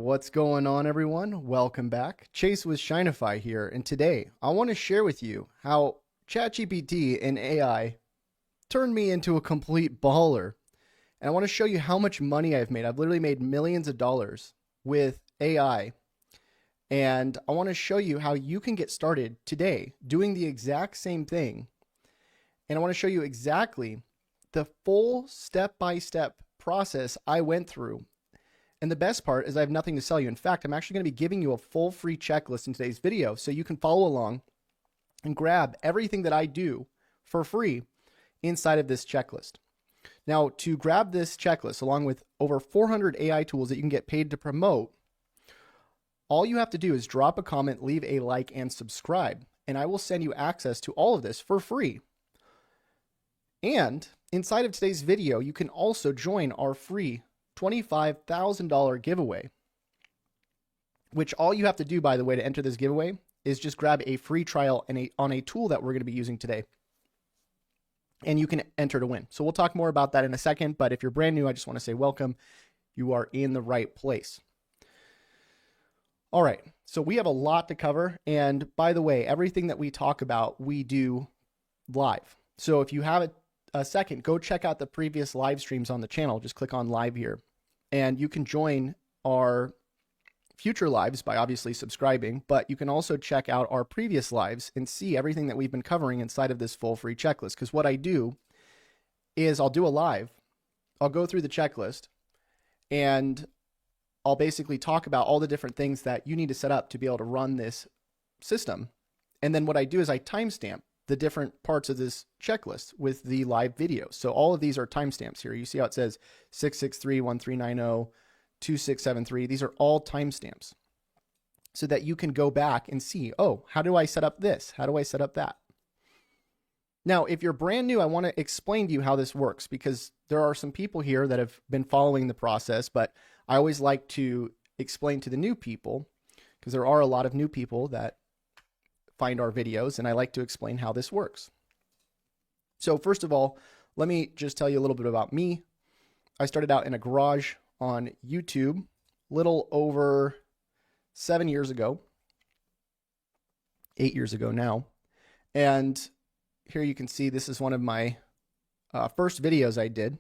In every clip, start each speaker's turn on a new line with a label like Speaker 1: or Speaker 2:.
Speaker 1: What's going on, everyone? Welcome back. Chase with Shinify here, and today I want to share with you how ChatGPT and AI turned me into a complete baller. And I want to show you how much money I've made. I've literally made millions of dollars with AI. And I want to show you how you can get started today doing the exact same thing. And I want to show you exactly the full step-by-step process I went through. And the best part is I have nothing to sell you. In fact, I'm actually going to be giving you a full free checklist in today's video so you can follow along and grab everything that I do for free inside of this checklist. Now, to grab this checklist along with over 400 AI tools that you can get paid to promote, all you have to do is drop a comment, leave a like, and subscribe. And I will send you access to all of this for free. And inside of today's video, you can also join our free $25,000 giveaway, which all you have to do, by the way, to enter this giveaway is just grab a free trial on a tool that we're going to be using today, and you can enter to win. So we'll talk more about that in a second, but if you're brand new, I just want to say welcome. You are in the right place. All right, so we have a lot to cover, and by the way, everything that we talk about, we do live. So if you have a second, go check out the previous live streams on the channel. Just click on live here, and you can join our future lives by obviously subscribing, but you can also check out our previous lives and see everything that we've been covering inside of this full free checklist. Because what I do is I'll do a live, I'll go through the checklist, and I'll basically talk about all the different things that you need to set up to be able to run this system. And then what I do is I timestamp the different parts of this checklist with the live video. So all of these are timestamps here. You see how it says 663-1390-2673. These are all timestamps so that you can go back and see, oh, how do I set up this? How do I set up that? Now, if you're brand new, I want to explain to you how this works because there are some people here that have been following the process, but I always like to explain to the new people because there are a lot of new people that find our videos, and I like to explain how this works. So first of all, let me just tell you a little bit about me. I started out in a garage on YouTube little over 7 years ago, 8 years ago now. And here you can see this is one of my first videos I did.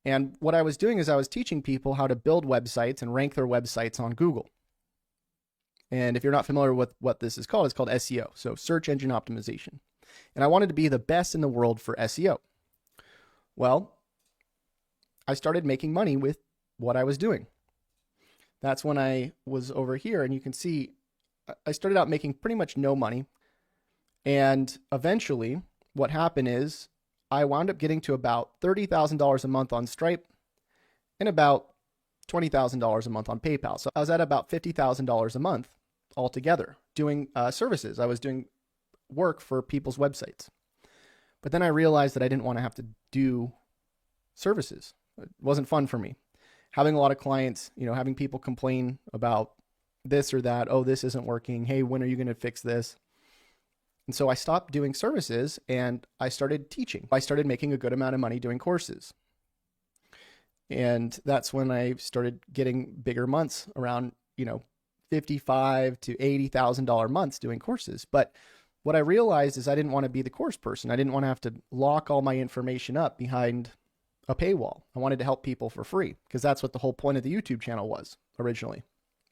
Speaker 1: And what I was doing is I was teaching people how to build websites and rank their websites on Google. And if you're not familiar with what this is called, it's called SEO, so search engine optimization. And I wanted to be the best in the world for SEO. Well, I started making money with what I was doing. That's when I was over here, and you can see I started out making pretty much no money. And eventually, what happened is I wound up getting to about $30,000 a month on Stripe and about $20,000 a month on PayPal. So I was at about $50,000 a month altogether doing services. I was doing work for people's websites. But then I realized that I didn't want to have to do services. It wasn't fun for me. Having a lot of clients, having people complain about this or that. Oh, this isn't working. Hey, when are you going to fix this? And so I stopped doing services and I started teaching. I started making a good amount of money doing courses. And that's when I started getting bigger months around, $55,000 to $80,000 months doing courses. But what I realized is I didn't want to be the course person. I didn't want to have to lock all my information up behind a paywall. I wanted to help people for free because that's what the whole point of the YouTube channel was originally. It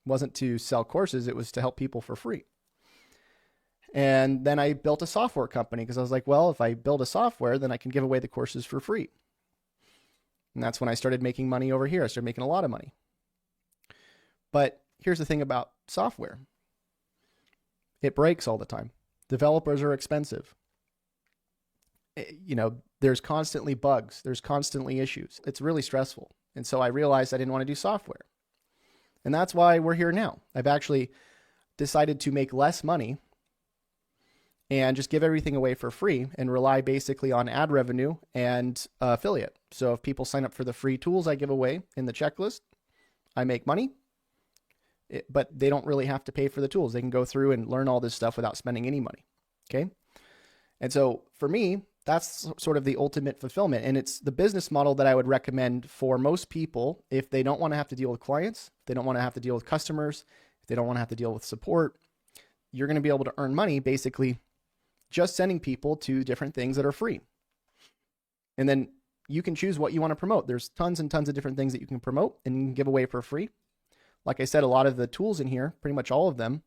Speaker 1: wasn't to sell courses. It was to help people for free. And then I built a software company because I was like, well, if I build a software, then I can give away the courses for free. And that's when I started making money over here. I started making a lot of money. But here's the thing about software. It breaks all the time. Developers are expensive. There's constantly bugs. There's constantly issues. It's really stressful. And so I realized I didn't want to do software. And that's why we're here now. I've actually decided to make less money and just give everything away for free and rely basically on ad revenue and affiliate. So if people sign up for the free tools I give away in the checklist, I make money, but they don't really have to pay for the tools. They can go through and learn all this stuff without spending any money. Okay. And so for me, That's sort of the ultimate fulfillment. And it's the business model that I would recommend for most people if they don't want to have to deal with clients, if they don't want to have to deal with customers, if they don't want to have to deal with support. You're going to be able to earn money basically just sending people to different things that are free. And then you can choose what you want to promote. There's tons and tons of different things that you can promote and you can give away for free. Like I said, a lot of the tools in here, pretty much all of them,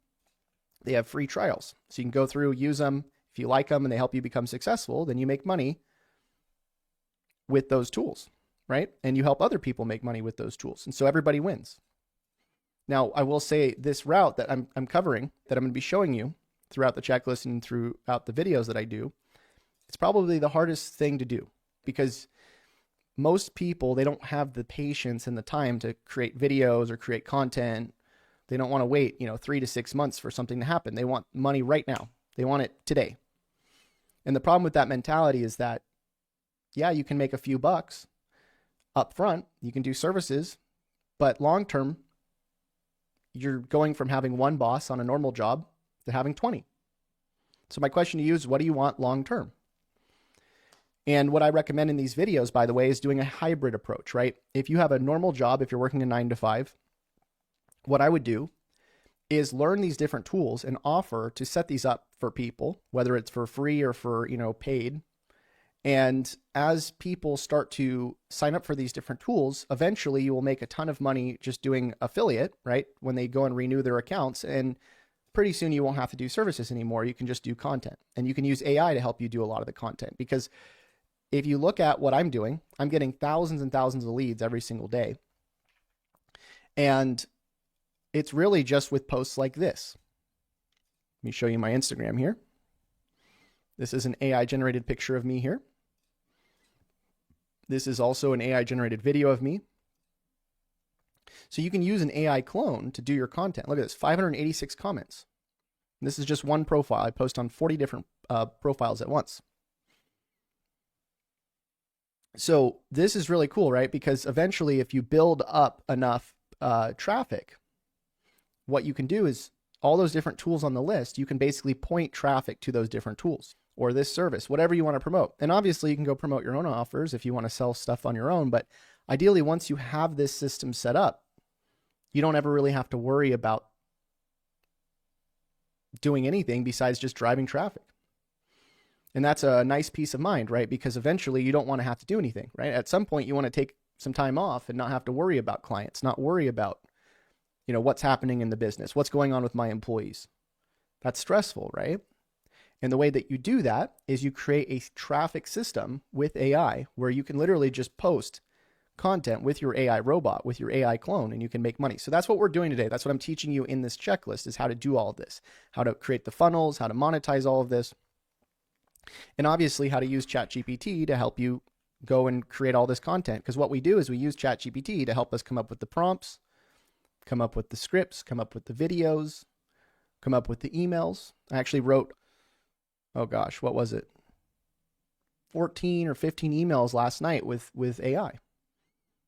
Speaker 1: they have free trials. So you can go through, use them. If you like them and they help you become successful, then you make money with those tools, right? And you help other people make money with those tools. And so everybody wins. Now, I will say this route that I'm covering, that I'm going to be showing you throughout the checklist and throughout the videos that I do, it's probably the hardest thing to do because most people, they don't have the patience and the time to create videos or create content. They don't want to wait, 3 to 6 months for something to happen. They want money right now. They want it today. And the problem with that mentality is that, yeah, you can make a few bucks up front. You can do services, but long term, you're going from having one boss on a normal job to having 20. So my question to you is, what do you want long term? And what I recommend in these videos, by the way, is doing a hybrid approach, right? If you have a normal job, if you're working a 9 to 5, what I would do is learn these different tools and offer to set these up for people, whether it's for free or for, paid. And as people start to sign up for these different tools, eventually you will make a ton of money just doing affiliate, right? When they go and renew their accounts. And pretty soon you won't have to do services anymore. You can just do content, and you can use AI to help you do a lot of the content. Because if you look at what I'm doing, I'm getting thousands and thousands of leads every single day. And it's really just with posts like this. Let me show you my Instagram here. This is an AI generated picture of me here. This is also an AI generated video of me. So you can use an AI clone to do your content. Look at this, 586 comments. And this is just one profile. I post on 40 different profiles at once. So this is really cool, right? Because eventually if you build up enough traffic, what you can do is all those different tools on the list, you can basically point traffic to those different tools or this service, whatever you want to promote. And obviously you can go promote your own offers if you want to sell stuff on your own. But ideally, once you have this system set up, you don't ever really have to worry about doing anything besides just driving traffic. And that's a nice peace of mind, right? Because eventually you don't want to have to do anything, right? At some point you want to take some time off and not have to worry about clients, not worry about what's happening in the business, what's going on with my employees. That's stressful, right? And the way that you do that is you create a traffic system with AI where you can literally just post content with your AI robot, with your AI clone, and you can make money. So that's what we're doing today. That's what I'm teaching you in this checklist, is how to do all of this, how to create the funnels, how to monetize all of this, and obviously how to use ChatGPT to help you go and create all this content. Because what we do is we use ChatGPT to help us come up with the prompts, come up with the scripts, come up with the videos, come up with the emails. I actually wrote, what was it? 14 or 15 emails last night with AI.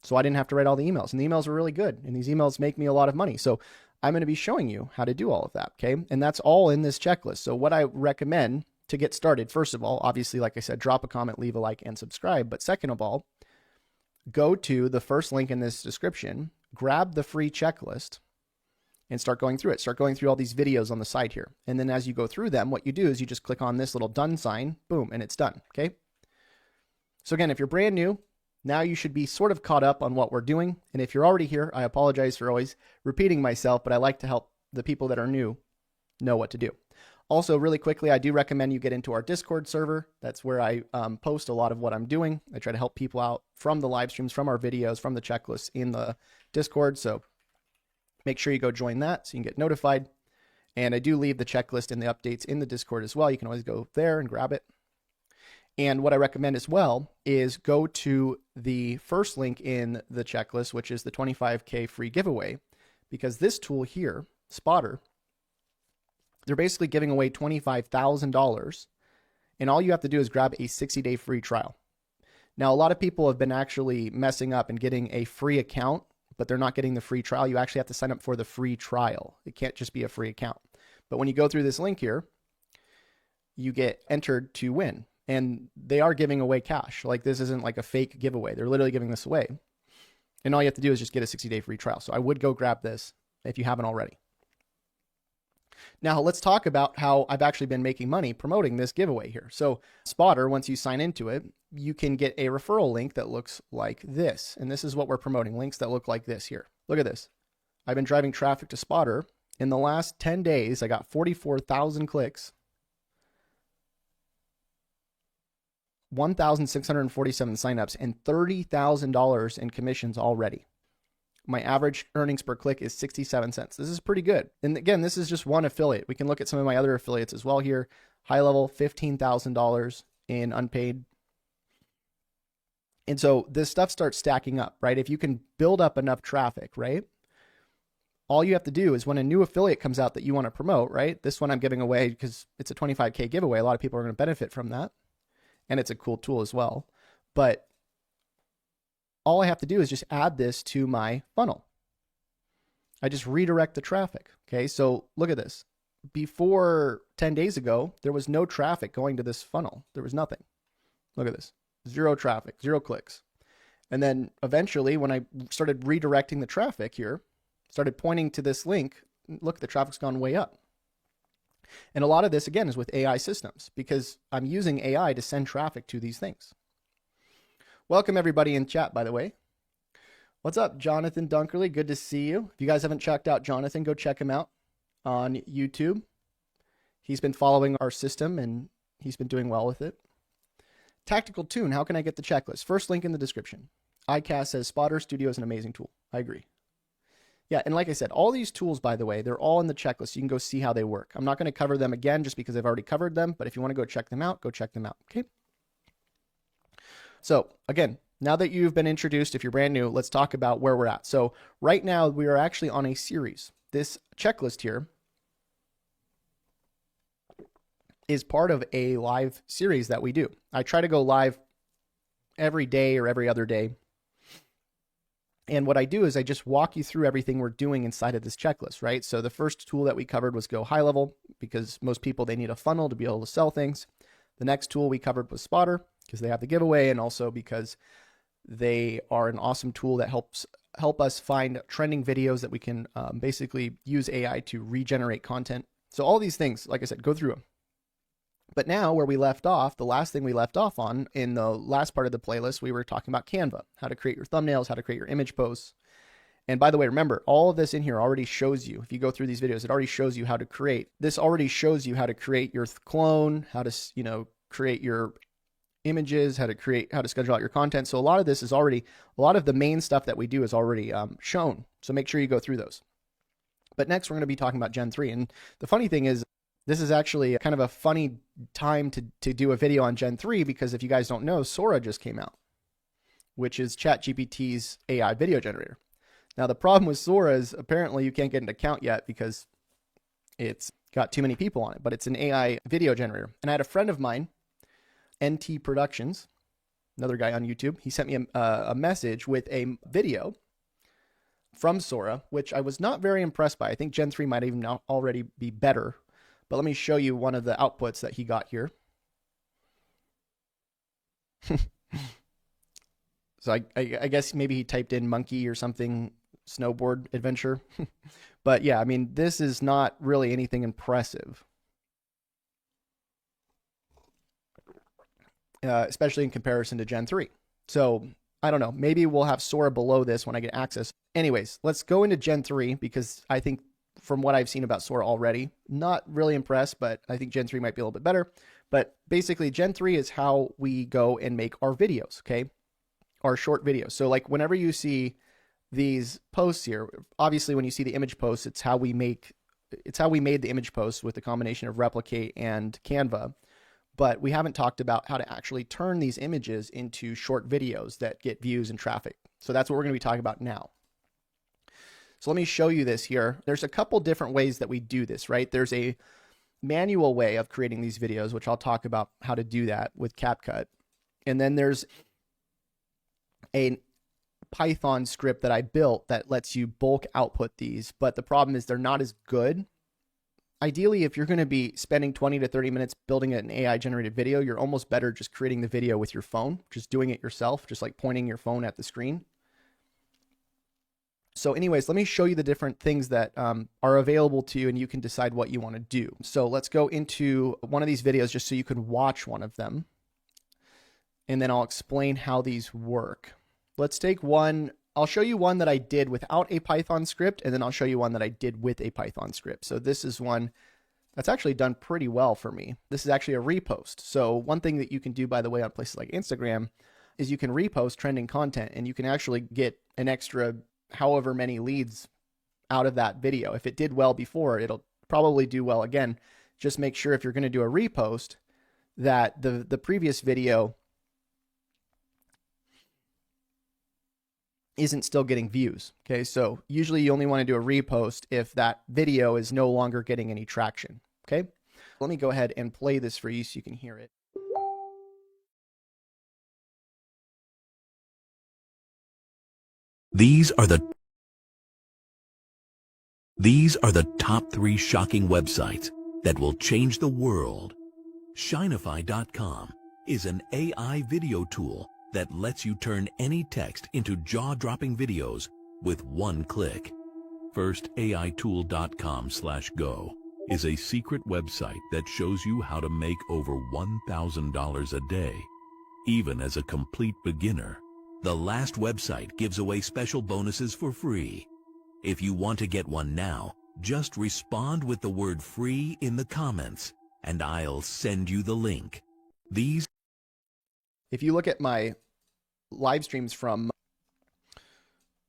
Speaker 1: So I didn't have to write all the emails, and the emails were really good. And these emails make me a lot of money. So I'm going to be showing you how to do all of that. Okay. And that's all in this checklist. So what I recommend to get started, first of all, obviously, like I said, drop a comment, leave a like, and subscribe. But second of all, go to the first link in this description, grab the free checklist, and start going through it. Start going through all these videos on the side here. And then as you go through them, what you do is you just click on this little done sign, boom, and it's done. Okay. So again, if you're brand new, now you should be sort of caught up on what we're doing. And if you're already here, I apologize for always repeating myself, but I like to help the people that are new know what to do. Also, really quickly, I do recommend you get into our Discord server. That's where I post a lot of what I'm doing. I try to help people out from the live streams, from our videos, from the checklists in the Discord. So make sure you go join that so you can get notified. And I do leave the checklist and the updates in the Discord as well. You can always go there and grab it. And what I recommend as well is go to the first link in the checklist, which is the 25K free giveaway, because this tool here, Spotter, they're basically giving away $25,000, and all you have to do is grab a 60-day free trial. Now, a lot of people have been actually messing up and getting a free account, but they're not getting the free trial. You actually have to sign up for the free trial. It can't just be a free account. But when you go through this link here, you get entered to win. And they are giving away cash. Like this isn't like a fake giveaway. They're literally giving this away. And all you have to do is just get a 60-day free trial. So I would go grab this if you haven't already. Now let's talk about how I've actually been making money promoting this giveaway here. So Spotter, once you sign into it, you can get a referral link that looks like this. And this is what we're promoting, links that look like this here. Look at this. I've been driving traffic to Spotter. In the last 10 days, I got 44,000 clicks, 1,647 signups, and $30,000 in commissions already. My average earnings per click is 67 cents. This is pretty good. And again, this is just one affiliate. We can look at some of my other affiliates as well here. HighLevel, $15,000 in unpaid. And so this stuff starts stacking up, right? If you can build up enough traffic, right? All you have to do is when a new affiliate comes out that you want to promote, right? This one I'm giving away because it's a 25K giveaway. A lot of people are going to benefit from that. And it's a cool tool as well. But all I have to do is just add this to my funnel. I just redirect the traffic. Okay, so look at this. Before 10 days ago, there was no traffic going to this funnel. There was nothing. Look at this. Zero traffic, zero clicks. And then eventually when I started redirecting the traffic here, started pointing to this link, look, the traffic's gone way up. And a lot of this, again, is with AI systems because I'm using AI to send traffic to these things. Welcome everybody in chat, by the way. What's up, Jonathan Dunkerley? Good to see you. If you guys haven't checked out Jonathan, go check him out on YouTube. He's been following our system and he's been doing well with it. Tactical Tune, how can I get the checklist? First link in the description. iCast says Spotter Studio is an amazing tool. I agree. Yeah, and like I said, all these tools, by the way, they're all in the checklist. You can go see how they work. I'm not going to cover them again just because I've already covered them, but if you want to go check them out, go check them out, okay? So again, now that you've been introduced, if you're brand new, let's talk about where we're at. So right now we are actually on a series. This checklist here is part of a live series that we do. I try to go live every day or every other day. And what I do is I just walk you through everything we're doing inside of this checklist, right? So the first tool that we covered was Go High Level because most people, they need a funnel to be able to sell things. The next tool we covered was Spotter because they have the giveaway and also because they are an awesome tool that help us find trending videos that we can basically use AI to regenerate content. So all these things, like I said, go through them. But now where we left off, the last thing we left off on in the last part of the playlist, we were talking about Canva, how to create your thumbnails, how to create your image posts. And by the way, remember, all of this in here already shows you, if you go through these videos, it already shows you how to create. This already shows you how to create your clone, how to, create your images, how to schedule out your content. So a lot of this is already, a lot of the main stuff that we do is already shown. So make sure you go through those. But next we're going to be talking about Gen 3. And the funny thing is, this is actually kind of a funny time to do a video on Gen 3 because if you guys don't know, Sora just came out, which is ChatGPT's AI video generator. Now, the problem with Sora is apparently you can't get an account yet because it's got too many people on it, but it's an AI video generator. And I had a friend of mine, NT Productions, another guy on YouTube, he sent me a message with a video from Sora, which I was not very impressed by. I think Gen 3 might even already be better. But let me show you one of the outputs that he got here. So I guess maybe he typed in monkey or something, snowboard adventure. But yeah, I mean, this is not really anything impressive. Especially in comparison to Gen 3. So I don't know, maybe we'll have Sora below this when I get access. Anyways, let's go into Gen 3 because I think from what I've seen about Sora already, not really impressed, but I think Gen 3 might be a little bit better. But basically Gen 3 is how we go and make our videos, okay? Our short videos. So like whenever you see these posts here, obviously when you see the image posts, it's how we made the image posts with the combination of Replicate and Canva. But we haven't talked about how to actually turn these images into short videos that get views and traffic. So that's what we're going to be talking about now. So let me show you this here. There's a couple different ways that we do this, right? There's a manual way of creating these videos, which I'll talk about how to do that with CapCut. And then there's a Python script that I built that lets you bulk output these. But the problem is they're not as good ideally, if you're going to be spending 20 to 30 minutes building an AI generated video, you're almost better just creating the video with your phone, just doing it yourself, just like pointing your phone at the screen. So anyways, let me show you the different things that are available to you, and you can decide what you want to do. So let's go into one of these videos just so you can watch one of them. And then I'll explain how these work. Let's take one. I'll show you one that I did without a Python script, and then I'll show you one that I did with a Python script. So this is one that's actually done pretty well for me. This is actually a repost. So one thing that you can do, by the way, on places like Instagram is you can repost trending content, and you can actually get an extra however many leads out of that video. If it did well before, it'll probably do well again. Just make sure if you're going to do a repost that the previous video isn't still getting views. Okay, so usually you only want to do a repost if that video is no longer getting any traction. Okay, let me go ahead and play this for you so you can hear it.
Speaker 2: These are the top 3 shocking websites that will change the world. Shinify.com is an AI video tool that lets you turn any text into jaw-dropping videos with one click. First, AItool.com/go is a secret website that shows you how to make over $1,000 a day, even as a complete beginner. The last website gives away special bonuses for free. If you want to get one now, just respond with the word free in the comments, and I'll send you the link.
Speaker 1: If you look at my live streams from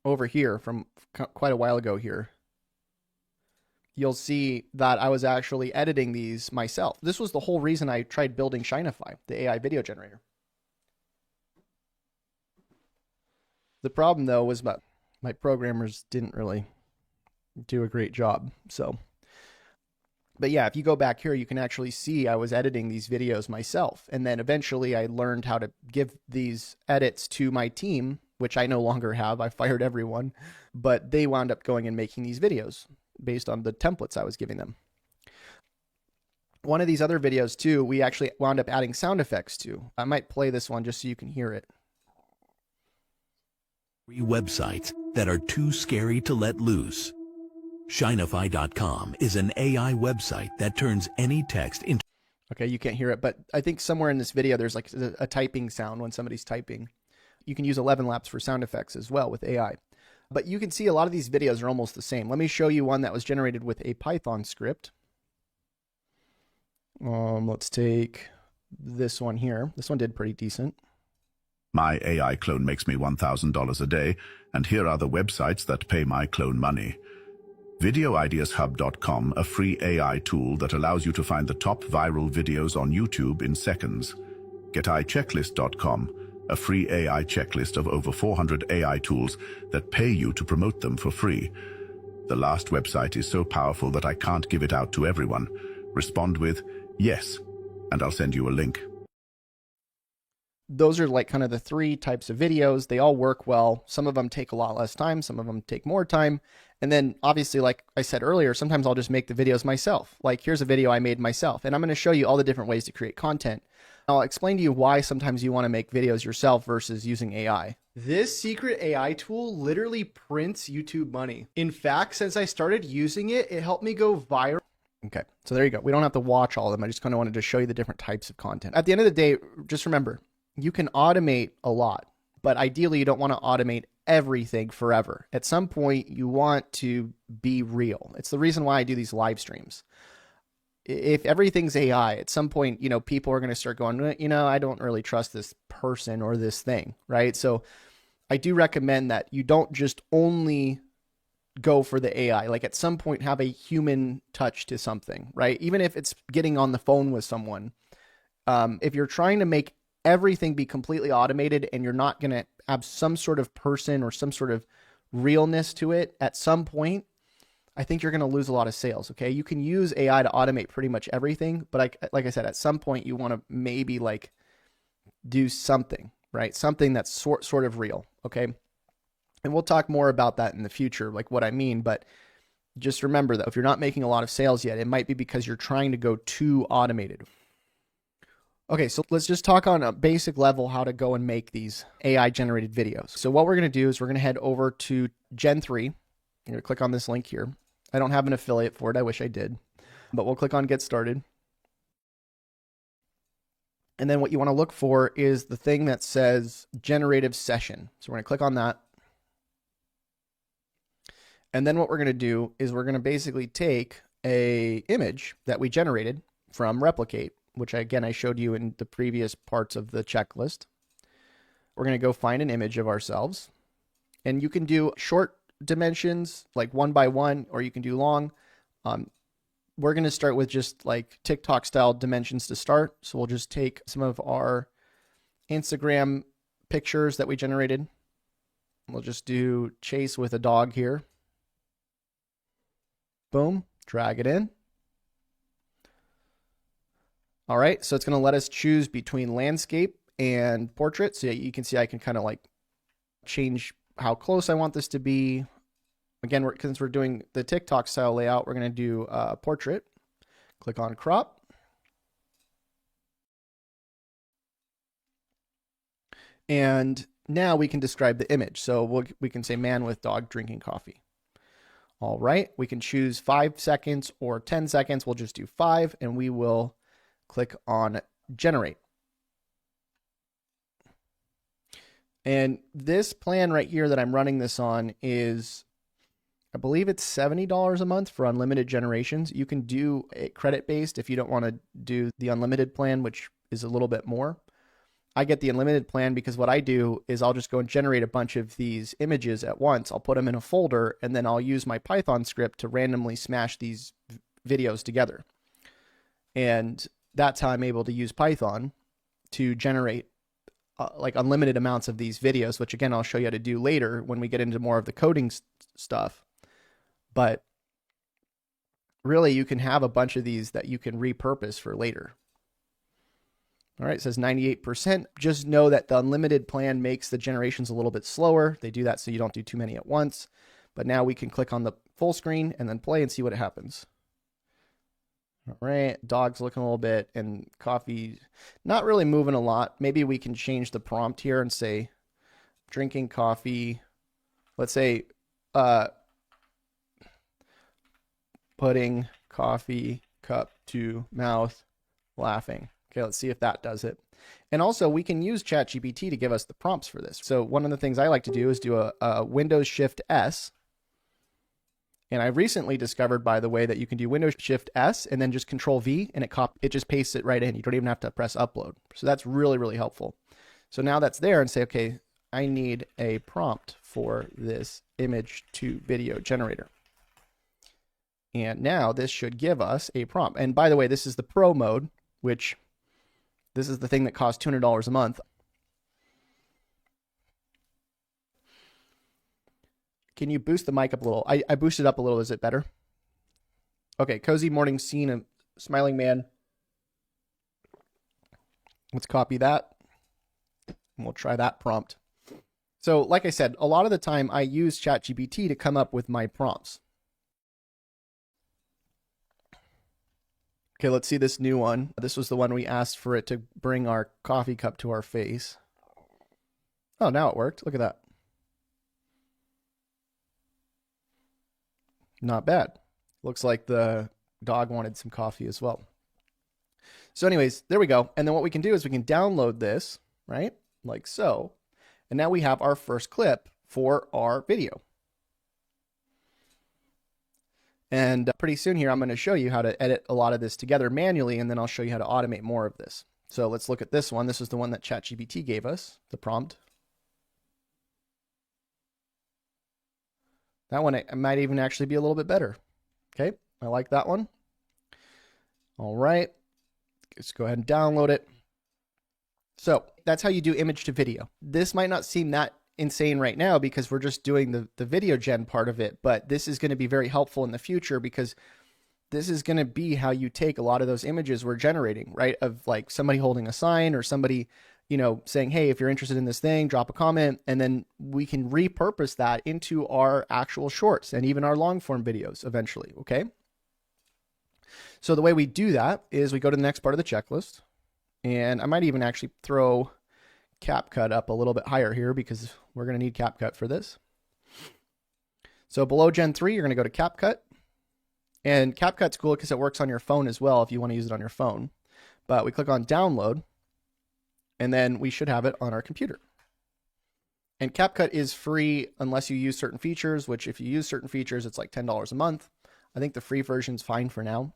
Speaker 1: over here, from quite a while ago here, you'll see that I was actually editing these myself. This was the whole reason I tried building Shinify, the AI video generator. The problem, though, was my programmers didn't really do a great job. But yeah, if you go back here, you can actually see I was editing these videos myself. And then eventually I learned how to give these edits to my team, which I no longer have. I fired everyone, but they wound up going and making these videos based on the templates I was giving them. One of these other videos too, we actually wound up adding sound effects to. I might play this one just so you can hear it.
Speaker 2: 3 websites that are too scary to let loose. Shinify.com is an AI website that turns any text into...
Speaker 1: Okay, you can't hear it, but I think somewhere in this video there's like a typing sound when somebody's typing. You can use 11 laps for sound effects as well with AI. But you can see a lot of these videos are almost the same. Let me show you one that was generated with a Python script. Let's take this one here. This one did pretty decent.
Speaker 3: My AI clone makes me $1,000 a day, and here are the websites that pay my clone money. VideoIdeasHub.com, a free AI tool that allows you to find the top viral videos on YouTube in seconds. GetIChecklist.com, a free AI checklist of over 400 AI tools that pay you to promote them for free. The last website is so powerful that I can't give it out to everyone. Respond with yes, and I'll send you a link.
Speaker 1: Those are like kind of the 3 types of videos. They all work well. Some of them take a lot less time. Some of them take more time. And then obviously, like I said earlier, sometimes I'll just make the videos myself. Like here's a video I made myself, and I'm going to show you all the different ways to create content. I'll explain to you why sometimes you want to make videos yourself versus using AI. This secret AI tool literally prints YouTube money. In fact, since I started using it, it helped me go viral. Okay, so there you go. We don't have to watch all of them. I just kind of wanted to show you the different types of content. At the end of the day, just remember, you can automate a lot, but ideally you don't want to automate everything forever. At some point, you want to be real. It's the reason why I do these live streams. If everything's AI, at some point, people are going to start going, I don't really trust this person or this thing, right? So I do recommend that you don't just only go for the AI. Like at some point, have a human touch to something, right? Even if it's getting on the phone with someone. If you're trying to make everything be completely automated and you're not going to have some sort of person or some sort of realness to it, at some point, I think you're going to lose a lot of sales. Okay. You can use AI to automate pretty much everything, but like I said, at some point you want to maybe like do something, right? Something that's sort of real. Okay. And we'll talk more about that in the future, like what I mean, but just remember that if you're not making a lot of sales yet, it might be because you're trying to go too automated. Okay, so let's just talk on a basic level how to go and make these AI generated videos. So what we're going to do is we're going to head over to Gen 3. I'm going to click on this link here. I don't have an affiliate for it. I wish I did, but we'll click on Get Started. And then what you want to look for is the thing that says Generative Session. So we're going to click on that. And then what we're going to do is we're going to basically take a image that we generated from Replicate, which I showed you in the previous parts of the checklist. We're going to go find an image of ourselves. And you can do short dimensions, like 1 by 1, or you can do long. We're going to start with just like TikTok style dimensions to start. So we'll just take some of our Instagram pictures that we generated. We'll just do chase with a dog here. Boom, drag it in. All right, so it's going to let us choose between landscape and portrait. So you can see I can kind of like change how close I want this to be. Again, since we're doing the TikTok style layout, we're going to do portrait. Click on crop. And now we can describe the image. So we can say man with dog drinking coffee. All right, we can choose 5 seconds or 10 seconds. We'll just do 5 and we will click on generate. And this plan right here that I'm running this on is, I believe it's $70 a month for unlimited generations. You can do it credit-based if you don't want to do the unlimited plan, which is a little bit more. I get the unlimited plan because what I do is I'll just go and generate a bunch of these images at once. I'll put them in a folder and then I'll use my Python script to randomly smash these videos together. And that's how I'm able to use Python to generate like unlimited amounts of these videos, which again, I'll show you how to do later when we get into more of the coding stuff. But really you can have a bunch of these that you can repurpose for later. All right, it says 98%. Just know that the unlimited plan makes the generations a little bit slower. They do that so you don't do too many at once. But now we can click on the full screen and then play and see what happens. All right, dog's looking a little bit and coffee not really moving a lot. Maybe we can change the prompt here and say drinking coffee. Let's say putting coffee cup to mouth, laughing. Okay, let's see if that does it. And also we can use ChatGPT to give us the prompts for this. So one of the things I like to do is do a Windows Shift S. And I recently discovered, by the way, that you can do Windows Shift S and then just Control V and it just pastes it right in. You don't even have to press upload. So that's really, really helpful. So now that's there and say, okay, I need a prompt for this image to video generator. And now this should give us a prompt. And by the way, this is the Pro mode, which this is the thing that costs $200 a month. Can you boost the mic up a little? I boosted up a little. Is it better? Okay, cozy morning scene of smiling man. Let's copy that. And we'll try that prompt. So like I said, a lot of the time I use ChatGPT to come up with my prompts. Okay, let's see this new one. This was the one we asked for it to bring our coffee cup to our face. Oh, now it worked. Look at that. Not bad. Looks like the dog wanted some coffee as well. So anyways, there we go. And then what we can do is we can download this, right? Like so. And now we have our first clip for our video. And pretty soon here, I'm going to show you how to edit a lot of this together manually, and then I'll show you how to automate more of this. So let's look at this one. This is the one that ChatGPT gave us, the prompt. That one might even actually be a little bit better. Okay, I like that one. All right, let's go ahead and download it. So that's how you do image to video. This might not seem that insane right now because we're just doing the video gen part of it, but this is going to be very helpful in the future because this is going to be how you take a lot of those images we're generating, right? Of like somebody holding a sign or somebody saying, hey, if you're interested in this thing, drop a comment, and then we can repurpose that into our actual shorts and even our long form videos eventually. Okay. So the way we do that is we go to the next part of the checklist, and I might even actually throw CapCut up a little bit higher here because we're going to need CapCut for this. So below Gen 3, you're going to go to CapCut, and CapCut's cool because it works on your phone as well if you want to use it on your phone. But we click on download, and then we should have it on our computer. And CapCut is free unless you use certain features, which if you use certain features, it's like $10 a month. I think the free version's fine for now.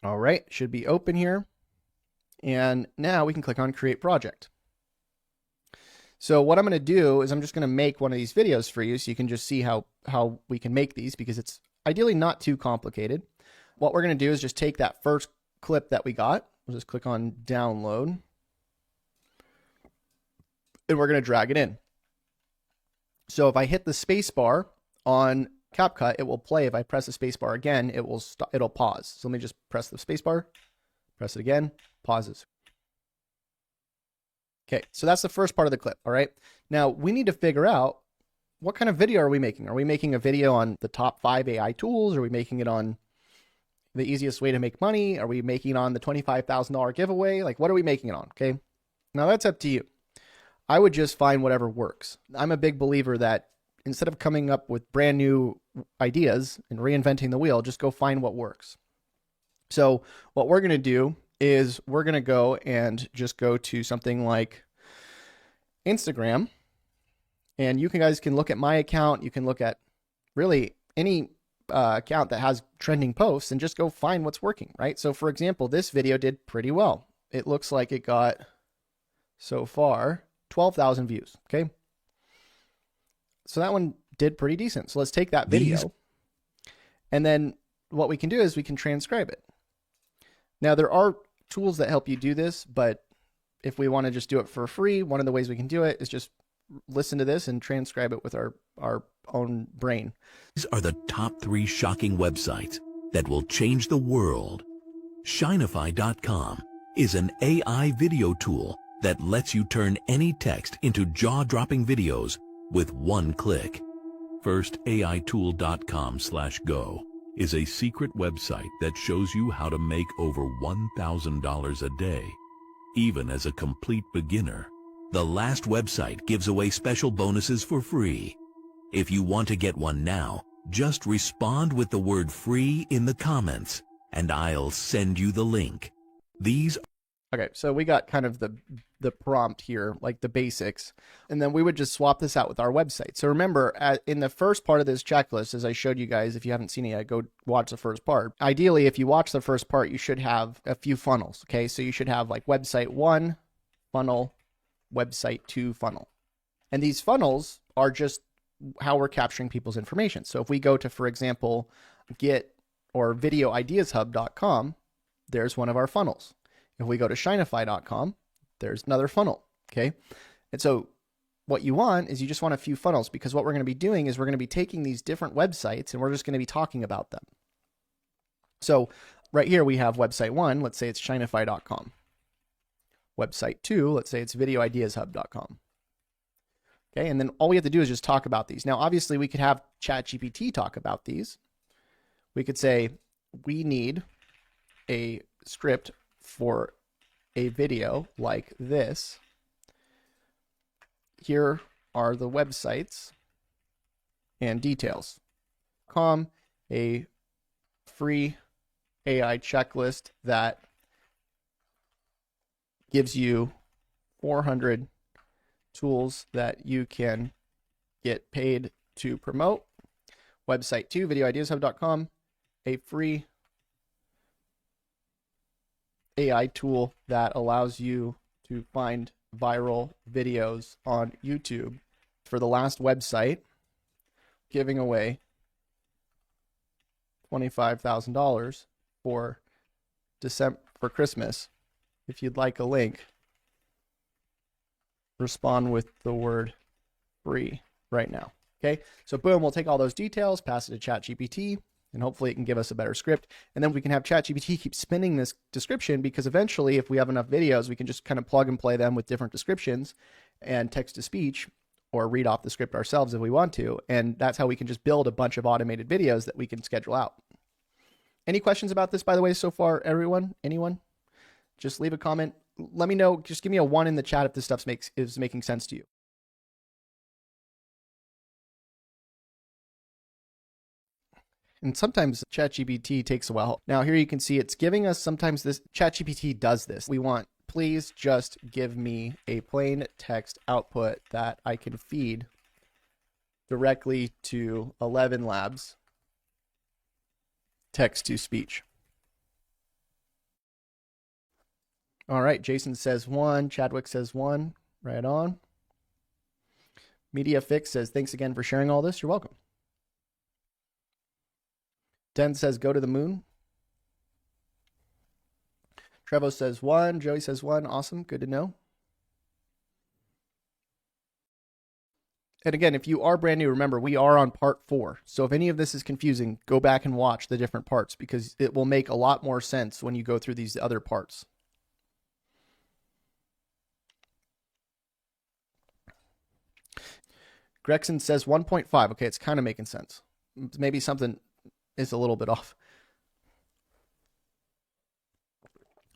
Speaker 1: All right, should be open here. And now we can click on Create Project. So what I'm going to do is I'm just going to make one of these videos for you so you can just see how we can make these, because it's ideally not too complicated. What we're going to do is just take that first clip that we got. We'll just click on Download. And we're going to drag it in. So if I hit the space bar on CapCut, it will play. If I press the space bar again, it'll pause. So let me just press the space bar, press it again, pauses. Okay, so that's the first part of the clip, all right? Now, we need to figure out what kind of video are we making? Are we making a video on the top 5 AI tools? Are we making it on the easiest way to make money? Are we making it on the $25,000 giveaway? Like, what are we making it on, okay? Now, that's up to you. I would just find whatever works. I'm a big believer that instead of coming up with brand new ideas and reinventing the wheel, just go find what works. So what we're going to do is we're going to go and just go to something like Instagram, and you guys can look at my account. You can look at really any account that has trending posts and just go find what's working, right? So for example, this video did pretty well. It looks like it got so far 12,000 views. Okay. So that one did pretty decent. So let's take that video and then what we can do is we can transcribe it. Now there are tools that help you do this, but if we want to just do it for free, one of the ways we can do it is just listen to this and transcribe it with our own brain.
Speaker 2: These are the top 3 shocking websites that will change the world. Shinify.com is an AI video tool that lets you turn any text into jaw-dropping videos with one click. FirstAITool.com/go is a secret website that shows you how to make over $1,000 a day, even as a complete beginner. The last website gives away special bonuses for free. If you want to get one now, just respond with the word free in the comments, and I'll send you the link.
Speaker 1: Okay, so we got kind of the prompt here, like the basics, and then we would just swap this out with our website. So remember, in the first part of this checklist, as I showed you guys, if you haven't seen it yet, go watch the first part. Ideally, if you watch the first part, you should have a few funnels, okay? So you should have like website 1 funnel, website 2 funnel. And these funnels are just how we're capturing people's information. So if we go to, for example, get or videoideashub.com, there's one of our funnels. If we go to Shinify.com, there's another funnel, okay? And so what you want is you just want a few funnels, because what we're going to be doing is we're going to be taking these different websites and we're just going to be talking about them. So right here we have website 1, let's say it's Shinify.com. Website 2, let's say it's videoideashub.com. Okay, and then all we have to do is just talk about these. Now, obviously, we could have ChatGPT talk about these. We could say, we need a script for a video like this. Here are the websites and details. A free AI checklist that gives you 400 tools that you can get paid to promote. Website 2, videoideashub.com, a free AI tool that allows you to find viral videos on YouTube. For the last website, giving away $25,000 for Christmas. If you'd like a link, respond with the word free right now. Okay, so boom, we'll take all those details, pass it to ChatGPT, And hopefully it can give us a better script. And then we can have ChatGPT keep spinning this description, because eventually, if we have enough videos, we can just kind of plug and play them with different descriptions and text to speech, or read off the script ourselves if we want to. And that's how we can just build a bunch of automated videos that we can schedule out. Any questions about this, by the way, so far, everyone? Anyone? Just leave a comment. Let me know. Just give me a 1 in the chat if this stuff is making sense to you. And sometimes ChatGPT takes a while. Now here you can see it's giving us, sometimes this ChatGPT does this. We want, please just give me a plain text output that I can feed directly to 11 Labs text to speech. All right, Jason says 1, Chadwick says 1, right on. Media Fix says, thanks again for sharing all this. You're welcome. Den says, go to the moon. Trevo says 1. Joey says 1. Awesome. Good to know. And again, if you are brand new, remember, we are on part 4. So if any of this is confusing, go back and watch the different parts, because it will make a lot more sense when you go through these other parts. Gregson says 1.5. Okay, it's kind of making sense. Maybe something is a little bit off.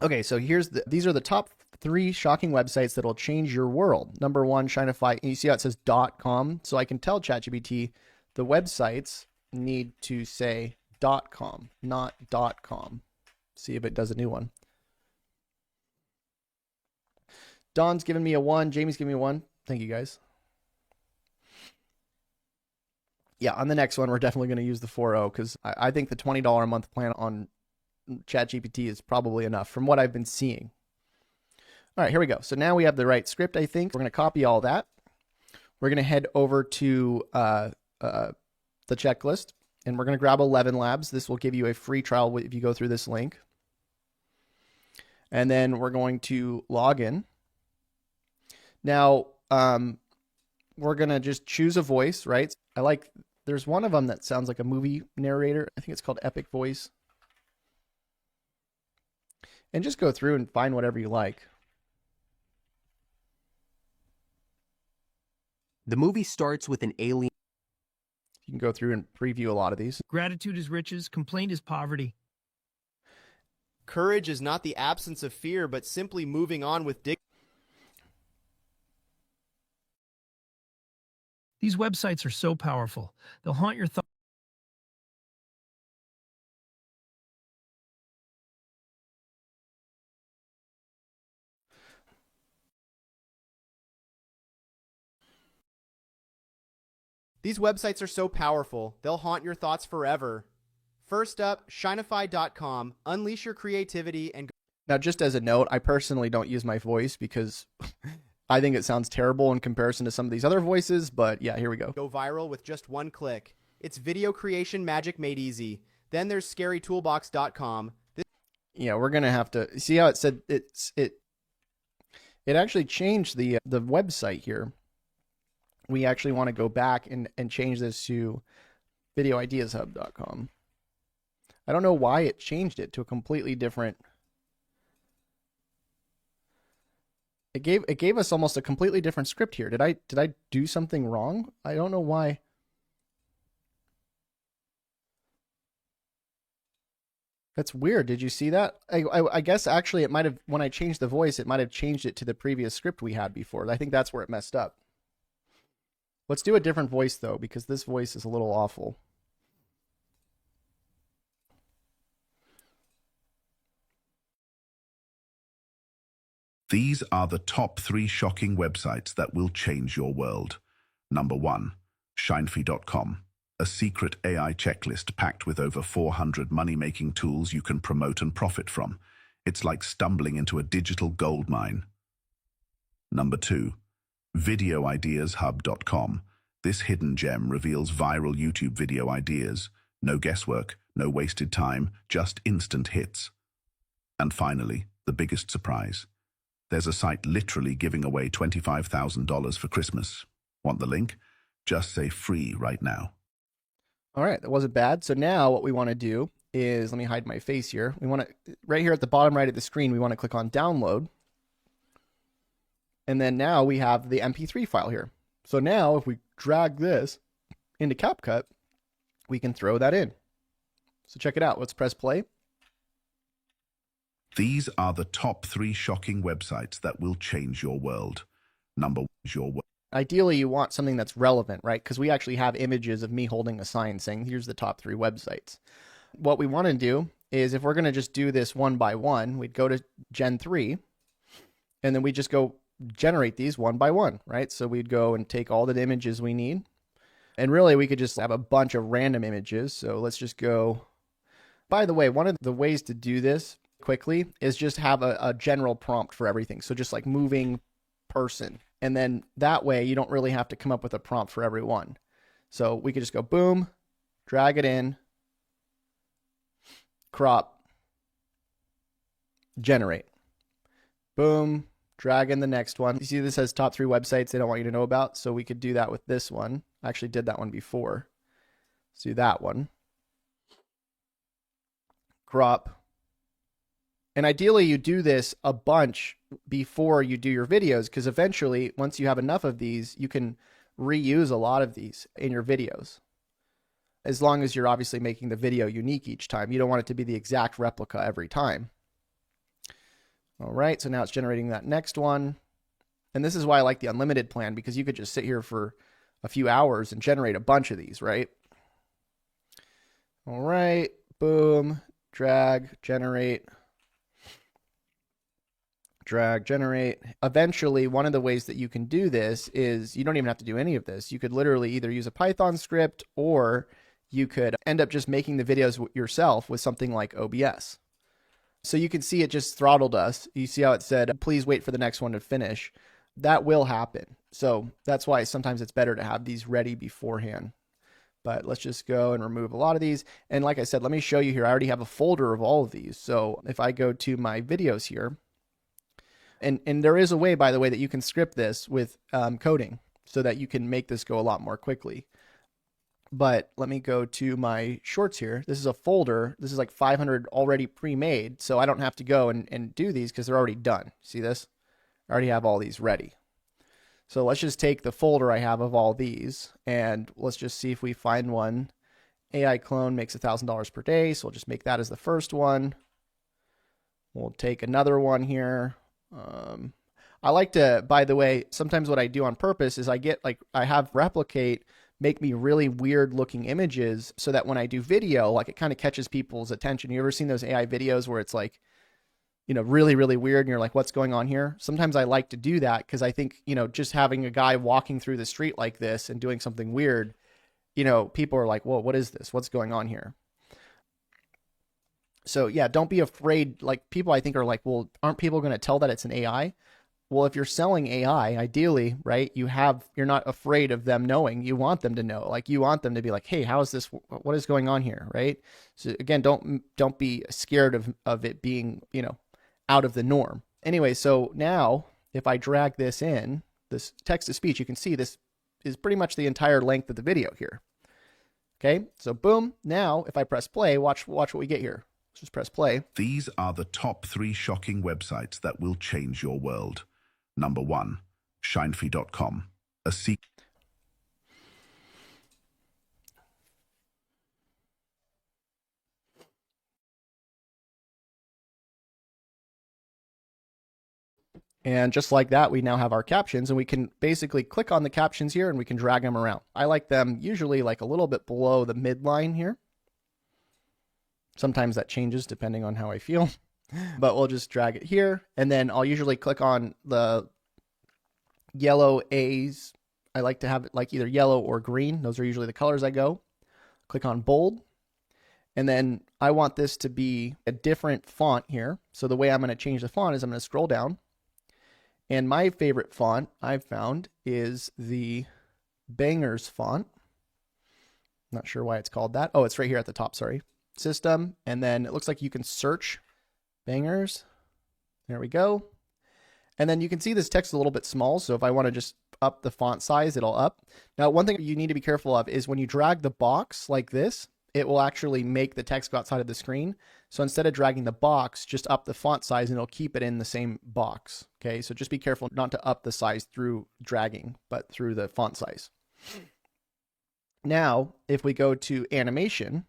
Speaker 1: Okay, so these are the top 3 shocking websites that will change your world. Number 1, Shinify. You see how it says .com? So I can tell ChatGPT the websites need to say .com, not .com. See if it does a new one. Don's giving me a 1. Jamie's giving me a 1. Thank you, guys. Yeah, on the next one, we're definitely going to use the 4.0, because I think the $20 a month plan on ChatGPT is probably enough from what I've been seeing. All right, here we go. So now we have the right script, I think. We're going to copy all that. We're going to head over to the checklist, and we're going to grab 11 Labs. This will give you a free trial if you go through this link. And then we're going to log in. Now, we're going to just choose a voice, right? There's one of them that sounds like a movie narrator. I think it's called Epic Voice. And just go through and find whatever you like.
Speaker 4: The movie starts with an alien.
Speaker 1: You can go through and preview a lot of these.
Speaker 5: Gratitude is riches, complaint is poverty.
Speaker 6: Courage is not the absence of fear, but simply moving on with dignity.
Speaker 5: These websites are so powerful. They'll haunt your thoughts.
Speaker 6: These websites are so powerful, they'll haunt your thoughts forever. First up, Shinify.com. Unleash your creativity and...
Speaker 1: Now, just as a note, I personally don't use my voice because I think it sounds terrible in comparison to some of these other voices, but yeah, here we go.
Speaker 6: Go viral with just 1 click. It's video creation magic made easy. Then there's scarytoolbox.com.
Speaker 1: Yeah, we're going to have to see how it said it actually changed the website here. We actually want to go back and change this to videoideashub.com. I don't know why it changed it to a completely different. It gave us almost a completely different script here. Did I do something wrong? I don't know why. That's weird. Did you see that? I guess actually it might have, when I changed the voice, it might have changed it to the previous script we had before. I think that's where it messed up. Let's do a different voice though, because this voice is a little awful.
Speaker 3: These are the top 3 shocking websites that will change your world. Number 1, Shinefy.com, a secret AI checklist packed with over 400 money-making tools you can promote and profit from. It's like stumbling into a digital goldmine. Number 2, videoideashub.com. This hidden gem reveals viral YouTube video ideas. No guesswork, no wasted time, just instant hits. And finally, the biggest surprise. There's a site literally giving away $25,000 for Christmas. Want the link? Just say free right now.
Speaker 1: All right, that wasn't bad. So now what we want to do is, let me hide my face here. We want to, right here at the bottom right of the screen, we want to click on download. And then now we have the MP3 file here. So now if we drag this into CapCut, we can throw that in. So check it out. Let's press play.
Speaker 3: These are the top 3 shocking websites that will change your world. Number 1 is your world.
Speaker 1: Ideally, you want something that's relevant, right? Because we actually have images of me holding a sign saying, here's the top 3 websites. What we want to do is, if we're going to just do this one by one, we'd go to Gen 3, and then we just go generate these one by one, right? So we'd go and take all the images we need. And really, we could just have a bunch of random images. So let's just go. By the way, one of the ways to do this quickly is just have a general prompt for everything. So just like moving person. And then that way you don't really have to come up with a prompt for every one. So we could just go boom, drag it in, crop, generate. Boom, drag in the next one. You see this has top 3 websites they don't want you to know about. So we could do that with this one. I actually did that one before. Let's do that one. Crop. And ideally you do this a bunch before you do your videos, because eventually once you have enough of these, you can reuse a lot of these in your videos. As long as you're obviously making the video unique each time. You don't want it to be the exact replica every time. All right, so now it's generating that next one. And this is why I like the unlimited plan, because you could just sit here for a few hours and generate a bunch of these, right? All right, boom, drag, generate. Drag, generate. Eventually, one of the ways that you can do this is you don't even have to do any of this. You could literally either use a Python script, or you could end up just making the videos yourself with something like OBS. So you can see it just throttled us. You see how it said, please wait for the next one to finish. That will happen. So that's why sometimes it's better to have these ready beforehand. But let's just go and remove a lot of these. And like I said, let me show you here. I already have a folder of all of these. So if I go to my videos here, and there is a way, by the way, that you can script this with coding so that you can make this go a lot more quickly. But let me go to my shorts here. This is a folder. This is like 500 already pre-made. So I don't have to go and do these because they're already done. See this? I already have all these ready. So let's just take the folder I have of all these, and let's just see if we find one. AI clone makes $1,000 per day. So we'll just make that as the first one. We'll take another one here. I like to, by the way, sometimes what I do on purpose is I have Replicate make me really weird looking images so that when I do video, like it kind of catches people's attention. You ever seen those AI videos where it's like, you know, really, really weird and you're like, what's going on here? Sometimes I like to do that because I think, you know, just having a guy walking through the street like this and doing something weird, you know, people are like, whoa, what is this? What's going on here? So yeah, don't be afraid. Like people I think are like, well, aren't people going to tell that it's an AI? Well, if you're selling AI, ideally, right, you're not afraid of them knowing. You want them to know. Like you want them to be like, hey, how is this? What is going on here, right? So again, don't be scared of it being, you know, out of the norm. Anyway, so now if I drag this in, this text to speech, you can see this is pretty much the entire length of the video here. Okay, so boom. Now if I press play, watch what we get here. Let's just press play.
Speaker 3: These are the top 3 shocking websites that will change your world. Number 1, shinefy.com, a secret.
Speaker 1: And just like that, we now have our captions, and we can basically click on the captions here and we can drag them around. I like them usually like a little bit below the midline here. Sometimes that changes depending on how I feel, but we'll just drag it here. And then I'll usually click on the yellow A's. I like to have it like either yellow or green. Those are usually the colors I go. Click on bold. And then I want this to be a different font here. So the way I'm going to change the font is I'm going to scroll down. And my favorite font I've found is the Bangers font. Not sure why it's called that. Oh, it's right here at the top, sorry. System. And then it looks like you can search Bangers. There we go. And then you can see this text is a little bit small. So if I want to just up the font size, it'll up. Now, one thing you need to be careful of is when you drag the box like this, it will actually make the text go outside of the screen. So instead of dragging the box, just up the font size and it'll keep it in the same box. Okay, so just be careful not to up the size through dragging, but through the font size. Now, if we go to animation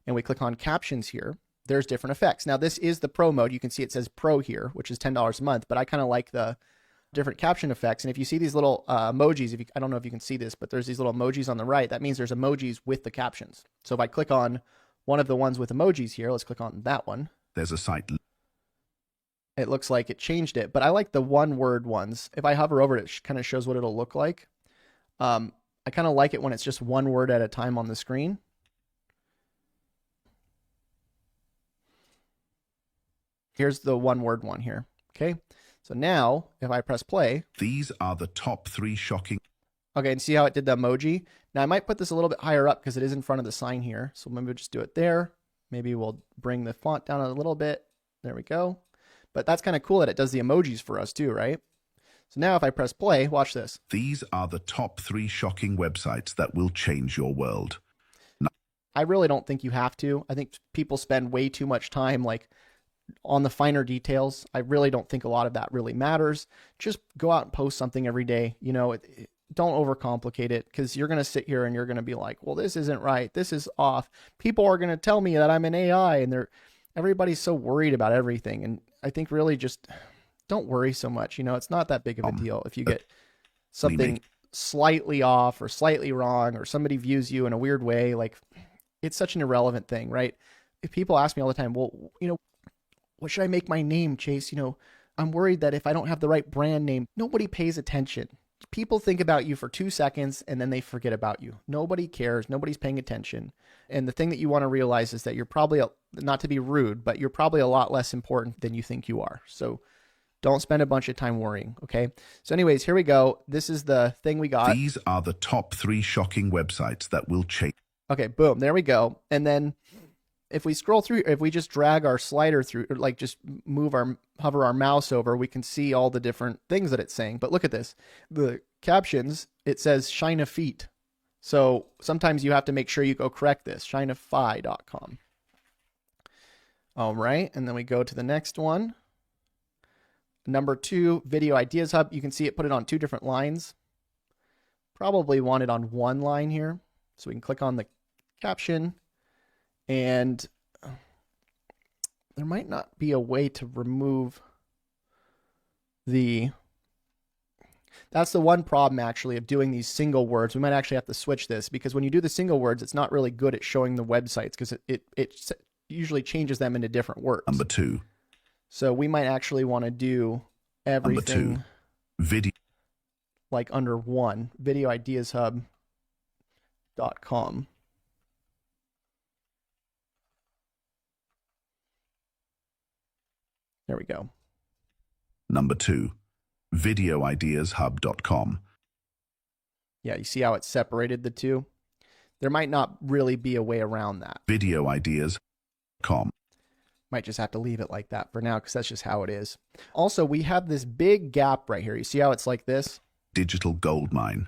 Speaker 1: and we click on captions here, there's different effects. Now, this is the pro mode. You can see it says pro here, which is $10 a month, but I kind of like the different caption effects. And if you see these little emojis, I don't know if you can see this, but there's these little emojis on the right. That means there's emojis with the captions. So if I click on one of the ones with emojis here, let's click on that one.
Speaker 3: There's a site.
Speaker 1: It looks like it changed it, but I like the one word ones. If I hover over it, it kind of shows what it'll look like. I kind of like it when it's just one word at a time on the screen. Here's the one word one here. Okay. So now if I press play.
Speaker 3: These are the top 3 shocking.
Speaker 1: Okay. And see how it did the emoji? Now I might put this a little bit higher up because it is in front of the sign here. So maybe we'll just do it there. Maybe we'll bring the font down a little bit. There we go. But that's kind of cool that it does the emojis for us too, right? So now if I press play, watch this.
Speaker 3: These are the top 3 shocking websites that will change your world.
Speaker 1: I really don't think you have to. I think people spend way too much time like on the finer details. I really don't think a lot of that really matters. Just go out and post something every day. You know, don't overcomplicate it, because you're going to sit here and you're going to be like, well, this isn't right. This is off. People are going to tell me that I'm an AI, and everybody's so worried about everything. And I think really just don't worry so much. You know, it's not that big of a deal if you get something slightly off or slightly wrong, or somebody views you in a weird way. Like, it's such an irrelevant thing, right? If people ask me all the time, well, you know, what should I make my name, Chase? You know, I'm worried that if I don't have the right brand name, nobody pays attention. People think about you for 2 seconds and then they forget about you. Nobody cares. Nobody's paying attention. And the thing that you want to realize is that you're probably, not to be rude, but you're probably a lot less important than you think you are. So don't spend a bunch of time worrying. Okay. So anyways, here we go. This is the thing we got.
Speaker 3: These are the top 3 shocking websites that will change.
Speaker 1: Okay. Boom. There we go. And then if we scroll through, if we just drag our slider through, or like just hover our mouse over, we can see all the different things that it's saying. But look at this. The captions, it says China feet. So sometimes you have to make sure you go correct this, chinafy.com. All right. And then we go to the next one. Number 2, Video Ideas Hub. You can see it put it on 2 different lines. Probably want it on one line here. So we can click on the caption. And there might not be a way to remove that's the one problem actually of doing these single words. We might actually have to switch this, because when you do the single words, it's not really good at showing the websites, because it usually changes them into different words.
Speaker 3: Number 2.
Speaker 1: So we might actually want to do everything.
Speaker 3: Number 2. Video.
Speaker 1: Like under 1, videoideashub.com. There we go.
Speaker 3: Number 2, videoideashub.com.
Speaker 1: Yeah, you see how it's separated the two? There might not really be a way around that.
Speaker 3: Videoideas.com.
Speaker 1: Might just have to leave it like that for now, because that's just how it is. Also, we have this big gap right here. You see how it's like this?
Speaker 3: Digital gold mine.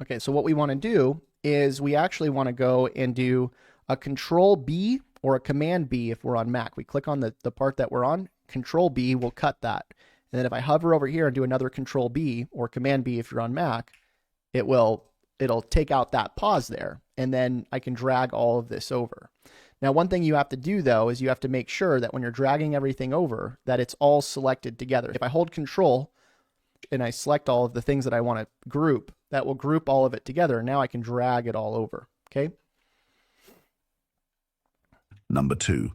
Speaker 1: Okay, so what we want to do is we actually want to go and do a Control B or a Command B if we're on Mac. We click on the part that we're on, Control B will cut that. And then if I hover over here and do another Control B or Command B if you're on Mac, it'll take out that pause there. And then I can drag all of this over. Now, one thing you have to do though is you have to make sure that when you're dragging everything over, that it's all selected together. If I hold Control and I select all of the things that I want to group, that will group all of it together. Now I can drag it all over. Okay.
Speaker 3: Number 2,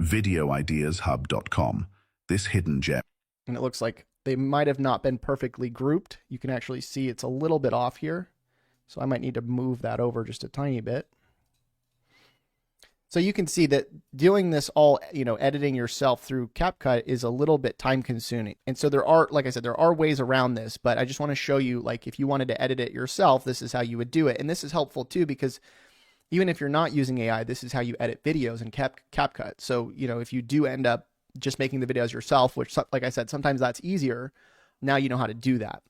Speaker 3: videoideashub.com. This hidden gem.
Speaker 1: And it looks like they might have not been perfectly grouped. You can actually see it's a little bit off here. So I might need to move that over just a tiny bit. So you can see that doing this all, editing yourself through CapCut is a little bit time consuming. And so there are, like I said, there are ways around this, but I just want to show you, like, if you wanted to edit it yourself, this is how you would do it. And this is helpful too, because even if you're not using AI, this is how you edit videos in CapCut. So, if you do end up just making the videos yourself, which, like I said, sometimes that's easier, now you know how to do that.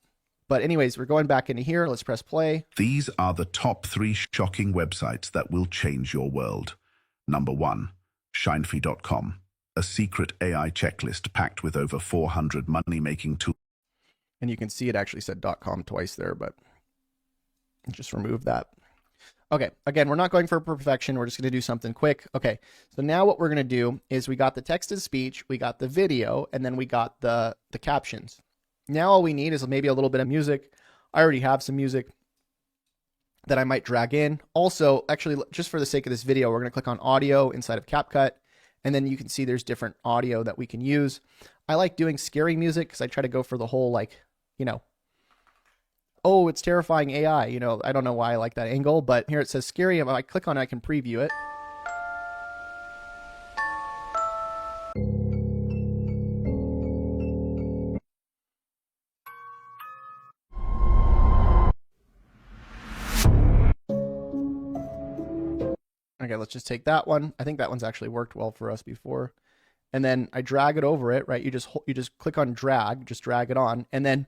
Speaker 1: But anyways, we're going back into here. Let's press play.
Speaker 3: These are the top 3 shocking websites that will change your world. Number 1, Shinefy.com, a secret AI checklist packed with over 400 money-making tools.
Speaker 1: And you can see it actually said .com twice there, but just remove that. Okay, again, we're not going for perfection. We're just going to do something quick. Okay, so now what we're going to do is we got the text-to-speech, we got the video, and then we got the captions. Now all we need is maybe a little bit of music. I already have some music that I might drag in. Also, actually, just for the sake of this video, we're going to click on audio inside of CapCut, and then you can see there's different audio that we can use. I like doing scary music because I try to go for the whole, like, you know, oh, it's terrifying AI. You know, I don't know why I like that angle, but here it says scary. If I click on it, I can preview it. Okay, let's just take that one. I think that one's actually worked well for us before. And then I drag it over it, right? You just click on drag, just drag it on. And then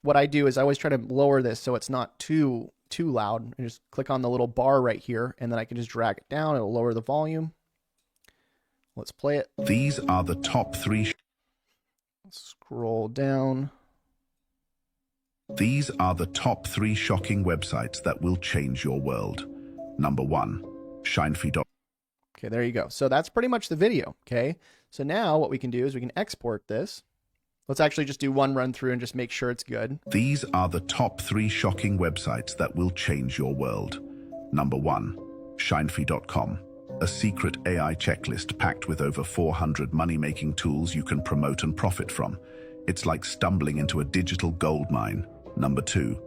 Speaker 1: what I do is I always try to lower this so it's not too loud. I just click on the little bar right here, and then I can just drag it down. It'll lower the volume. Let's play it.
Speaker 3: These are the top 3.
Speaker 1: Scroll down.
Speaker 3: These are the top 3 shocking websites that will change your world. Number 1, Shinefy.com.
Speaker 1: Okay, there you go. So that's pretty much the video, okay? So now what we can do is we can export this. Let's actually just do one run through and just make sure it's good.
Speaker 3: These are the top 3 shocking websites that will change your world. Number 1, Shinefy.com, a secret AI checklist packed with over 400 money-making tools you can promote and profit from. It's like stumbling into a digital goldmine. Number 2,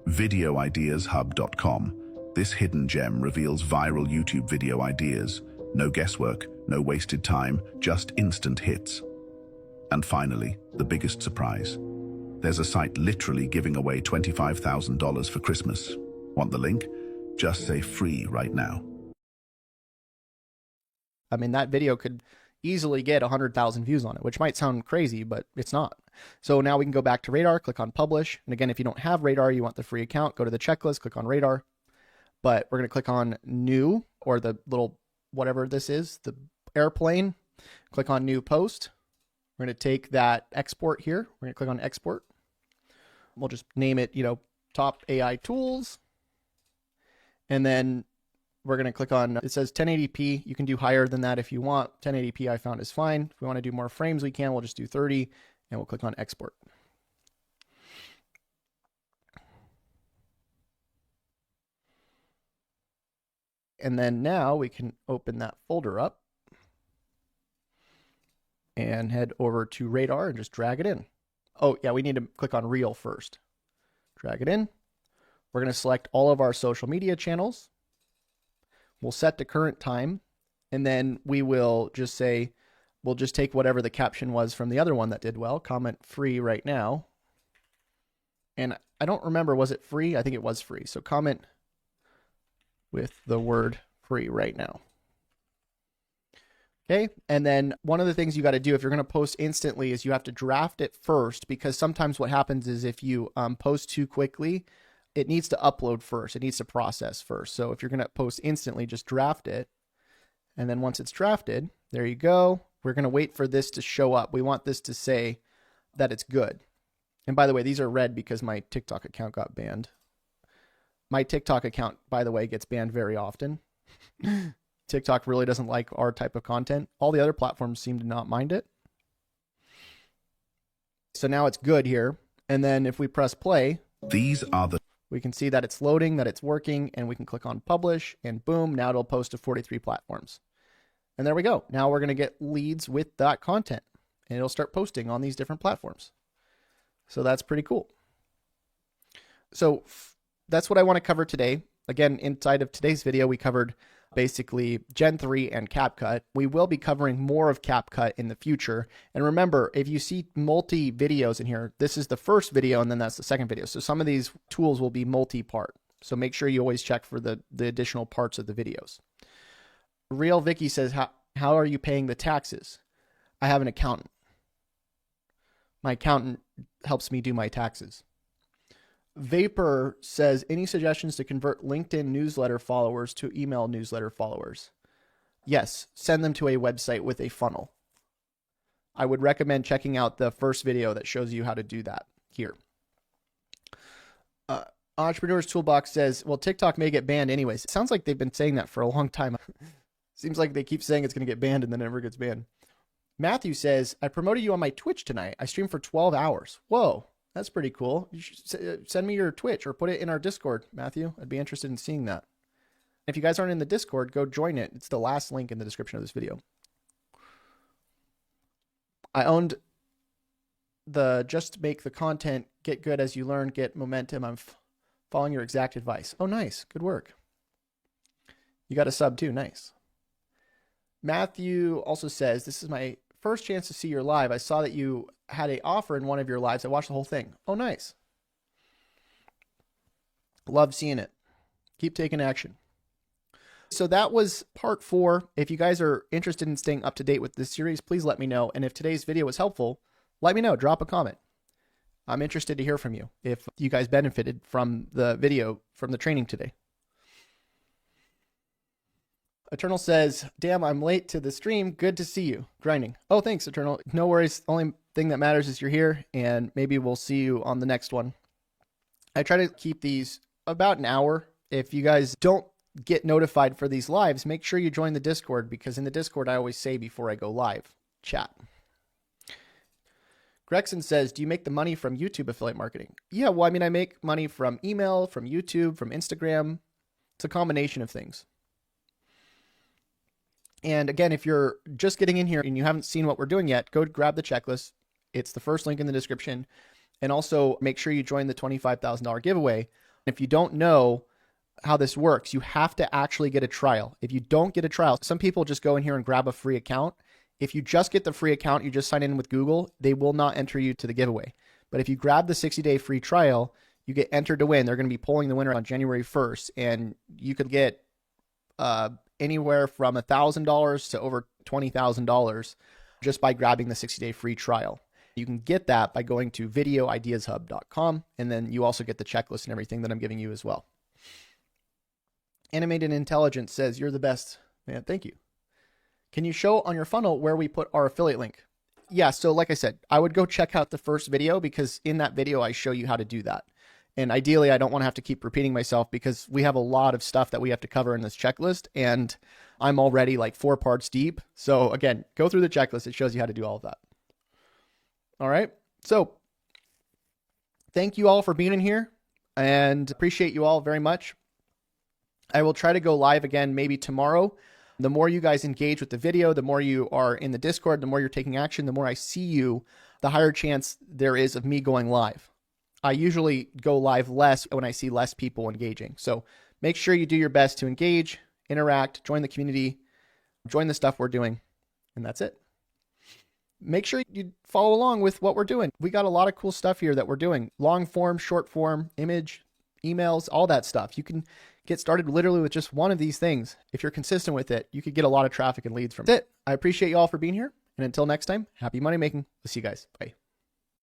Speaker 3: VideoIdeasHub.com. This hidden gem reveals viral YouTube video ideas. No guesswork, no wasted time, just instant hits. And finally, the biggest surprise. There's a site literally giving away $25,000 for Christmas. Want the link? Just say free right now.
Speaker 1: I mean, that video could easily get 100,000 views on it, which might sound crazy, but it's not. So now we can go back to Radar, click on Publish. And again, if you don't have Radar, you want the free account, go to the checklist, click on Radar. But we're going to click on New, or the little whatever this is, the airplane. Click on New Post. We're going to take that export here. We're going to click on Export. We'll just name it, you know, Top AI Tools. And then we're going to click on, it says 1080p. You can do higher than that if you want. 1080p I found is fine. If we want to do more frames, we can. We'll just do 30, and we'll click on Export. And then now we can open that folder up and head over to Radar and just drag it in. Oh, yeah, we need to click on Reel first. Drag it in. We're going to select all of our social media channels. We'll set the current time, and then we will just say, we'll just take whatever the caption was from the other one that did well, comment free right now. And I don't remember, was it free? I think it was free. So comment with the word free right now. Okay, and then one of the things you got to do if you're going to post instantly is you have to draft it first, because sometimes what happens is if you post too quickly, it needs to upload first. It needs to process first. So if you're going to post instantly, just draft it. And then once it's drafted, there you go. We're going to wait for this to show up. We want this to say that it's good. And by the way, these are red because my TikTok account got banned. My TikTok account, by the way, gets banned very often. TikTok really doesn't like our type of content. All the other platforms seem to not mind it. So now it's good here. And then if we press play, we can see that it's loading, that it's working, and we can click on publish, and boom, now it'll post to 43 platforms. And there we go. Now we're going to get leads with that content, and it'll start posting on these different platforms. So that's pretty cool. So that's what I want to cover today. Again, inside of today's video, we covered basically Gen 3 and CapCut. We will be covering more of CapCut in the future. And remember, if you see multi videos in here, this is the first video and then that's the second video. So some of these tools will be multi-part. So make sure you always check for the additional parts of the videos. Real Vicky says, how are you paying the taxes? I have an accountant. My accountant helps me do my taxes. Vapor says, any suggestions to convert LinkedIn newsletter followers to email newsletter followers? Yes, send them to a website with a funnel. I would recommend checking out the first video that shows you how to do that here. Entrepreneur's Toolbox says, well, TikTok may get banned anyways. It sounds like they've been saying that for a long time. Seems like they keep saying it's going to get banned and then it never gets banned. Matthew says, I promoted you on my Twitch tonight. I streamed for 12 hours. Whoa, that's pretty cool. You should send me your Twitch or put it in our Discord, Matthew. I'd be interested in seeing that. If you guys aren't in the Discord, go join it. It's the last link in the description of this video. I owned the just make the content, get good as you learn, get momentum. I'm following your exact advice. Oh, nice. Good work. You got a sub too. Nice. Matthew also says, this is my first chance to see your live. I saw that you had an offer in one of your lives. I watched the whole thing. Oh, nice. Love seeing it. Keep taking action. So that was part 4. If you guys are interested in staying up to date with this series, please let me know. And if today's video was helpful, let me know. Drop a comment. I'm interested to hear from you if you guys benefited from the video, from the training today. Eternal says, damn, I'm late to the stream. Good to see you. Grinding. Oh, thanks, Eternal. No worries. The only thing that matters is you're here, and maybe we'll see you on the next one. I try to keep these about an hour. If you guys don't get notified for these lives, make sure you join the Discord, because in the Discord, I always say before I go live, chat. Gregson says, do you make the money from YouTube affiliate marketing? Yeah, well, I mean, I make money from email, from YouTube, from Instagram. It's a combination of things. And again, if you're just getting in here and you haven't seen what we're doing yet, go grab the checklist. It's the first link in the description. And also make sure you join the $25,000 giveaway. If you don't know how this works, you have to actually get a trial. If you don't get a trial, some people just go in here and grab a free account. If you just get the free account, you just sign in with Google, they will not enter you to the giveaway. But if you grab the 60-day free trial, you get entered to win. They're going to be pulling the winner on January 1st, and you could get anywhere from $1,000 to over $20,000 just by grabbing the 60-day free trial. You can get that by going to videoideashub.com, and then you also get the checklist and everything that I'm giving you as well. Animated Intelligence says, you're the best. Man, thank you. Can you show on your funnel where we put our affiliate link? Yeah, so like I said, I would go check out the first video, because in that video, I show you how to do that. And ideally, I don't want to have to keep repeating myself, because we have a lot of stuff that we have to cover in this checklist, and I'm already like 4 parts deep. So again, go through the checklist. It shows you how to do all of that. All right. So thank you all for being in here, and appreciate you all very much. I will try to go live again maybe tomorrow. The more you guys engage with the video, the more you are in the Discord, the more you're taking action, the more I see you, the higher chance there is of me going live. I usually go live less when I see less people engaging. So make sure you do your best to engage, interact, join the community, join the stuff we're doing, and that's it. Make sure you follow along with what we're doing. We got a lot of cool stuff here that we're doing. Long form, short form, image, emails, all that stuff. You can get started literally with just one of these things. If you're consistent with it, you could get a lot of traffic and leads from it. That's it. I appreciate you all for being here. And until next time, happy money making. We'll see you guys. Bye.